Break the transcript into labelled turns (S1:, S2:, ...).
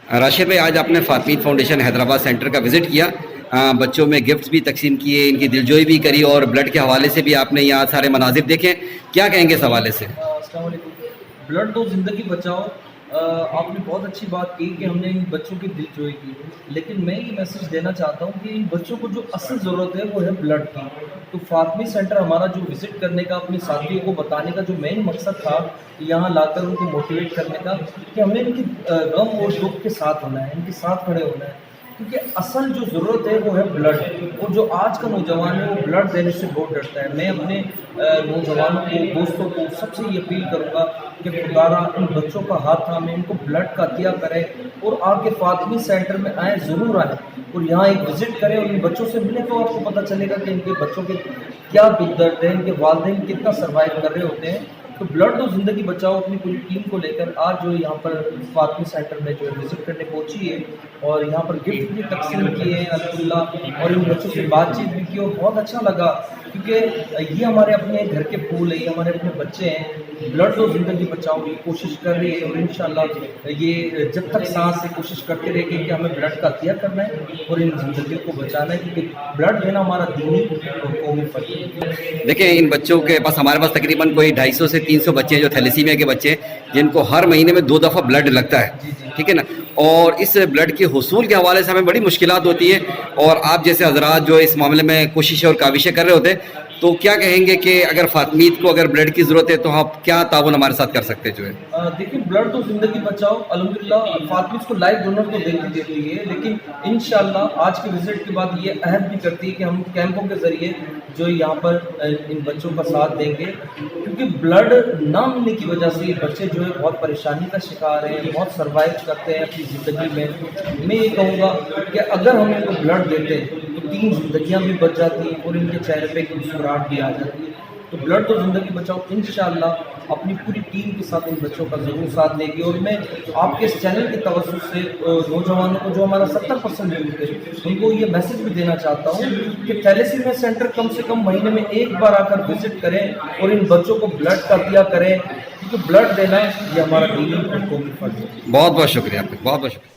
S1: راشد بھائی، آج آپ نے فاطمید فاؤنڈیشن حیدرآباد سینٹر کا وزٹ کیا، بچوں میں گفٹس بھی تقسیم کیے، ان کی دلجوئی بھی کری، اور بلڈ کے حوالے سے بھی آپ نے یہاں سارے مناظر دیکھے، کیا کہیں گے اس حوالے سے؟
S2: السلام علیکم۔ بلڈ دو زندگی بچاؤ، آپ نے بہت اچھی بات کی کہ ہم نے ان بچوں کی دلجوئی کی، لیکن میں یہ میسج دینا چاہتا ہوں کہ ان بچوں کو جو اصل ضرورت ہے وہ ہے بلڈ کی۔ تو فاطمی سینٹر ہمارا جو وزٹ کرنے کا، اپنے ساتھیوں کو بتانے کا جو مین مقصد تھا، یہاں لا کر ان کو موٹیویٹ کرنے کا کہ ہمیں ان کی غم اور دکھ کے ساتھ ہونا ہے، ان کے ساتھ کھڑے ہونا ہے، کیونکہ اصل جو ضرورت ہے وہ ہے بلڈ، اور جو آج کا نوجوان ہے وہ بلڈ دینے سے بہت ڈرتا ہے۔ میں اپنے نوجوانوں کو، دوستوں کو، سب سے یہ اپیل کروں گا کہ خدارا ان بچوں کا ہاتھ تھامیں، ان کو بلڈ کا عطیہ کریں، اور آ کے فاطمی سینٹر میں آئیں، ضرور آئیں اور یہاں ایک وزٹ کریں اور ان بچوں سے ملیں، تو آپ کو پتہ چلے گا کہ ان کے بچوں کے کیا دکھ درد ہے، ان کے والدین کتنا سروائیو کر رہے ہوتے ہیں۔ تو بلڈ تو زندگی بچاؤ اپنی پوری ٹیم کو لے کر آج جو یہاں پر فاطمی سینٹر میں جو وزٹ کرنے پہنچی ہے، اور یہاں پر گفٹ بھی تقسیم کیے ہیں الحمدللہ، اور ان بچوں سے بات چیت بھی کی، اور بہت اچھا لگا، کیونکہ یہ ہمارے اپنے گھر کے پھول ہیں، یہ ہمارے اپنے بچے ہیں۔ بلڈ تو زندگی بچاؤ کی کوشش کر رہی ہے، اور انشاءاللہ یہ جب تک سانس سے کوشش کرتے رہے گی کہ ہمیں بلڈ کا عطیہ کرنا ہے اور ان زندگیوں کو بچانا ہے، کیونکہ بلڈ دینا ہمارا دینی اور قومی فرض ہے۔
S1: دیکھیں، ان بچوں کے پاس، ہمارے پاس تقریباً کوئی 250 سے 300 بچے ہیں جو تھیلیسیمیا کے بچے ہیں، جن کو ہر مہینے میں 2 دفعہ بلڈ لگتا ہے،
S2: جی جی
S1: ٹھیک ہے نا؟ اور اس بلڈ کے حصول کے حوالے سے ہمیں بڑی مشکلات ہوتی ہیں، اور آپ جیسے حضرات جو اس معاملے میں کوششیں اور کاوشیں کر رہے ہوتے ہیں، تو کیا کہیں گے کہ اگر فاطمید کو اگر بلڈ کی ضرورت ہے تو آپ کیا تعاون ہمارے ساتھ کر سکتے جو ہے؟
S2: دیکھیں، بلڈ تو زندگی بچاؤ الحمدللہ فاطمی کو لائف ڈونر تو دیتی دیتی ہے، لیکن انشاءاللہ آج کے وزٹ کے بعد یہ عہد بھی کرتی ہے کہ ہم کیمپوں کے ذریعے جو یہاں پر ان بچوں کا ساتھ دیں گے، کیونکہ بلڈ نہ ملنے کی وجہ سے یہ بچے جو ہے بہت پریشانی کا شکار ہیں، بہت سروائیو کرتے ہیں اپنی زندگی میں۔ میں یہ کہوں گا کہ اگر ہم ان کو بلڈ دیتے تو 3 زندگیاں بھی بچ جاتی ہیں، اور ان کے چہرے پہ ایک مسکراہٹ بھی آ جاتی ہے۔ تو بلڈ تو زندگی بچاؤ انشاءاللہ اپنی پوری ٹیم کے ساتھ ان بچوں کا ضرور ساتھ لے گی، اور میں آپ کے اس چینل کی توسط سے نوجوانوں کو، جو ہمارا 70% یوتھ ہے، ان کو یہ میسج بھی دینا چاہتا ہوں کہ تھیلیسیمیا سینٹر کم سے کم مہینے میں ایک بار آ کر وزٹ کریں اور ان بچوں کو بلڈ کا عطیہ کریں، کیونکہ بلڈ دینا یہ ہمارا دینی اور قومی فرض ہے۔
S1: بہت بہت شکریہ آپ کا، بہت بہت شکریہ۔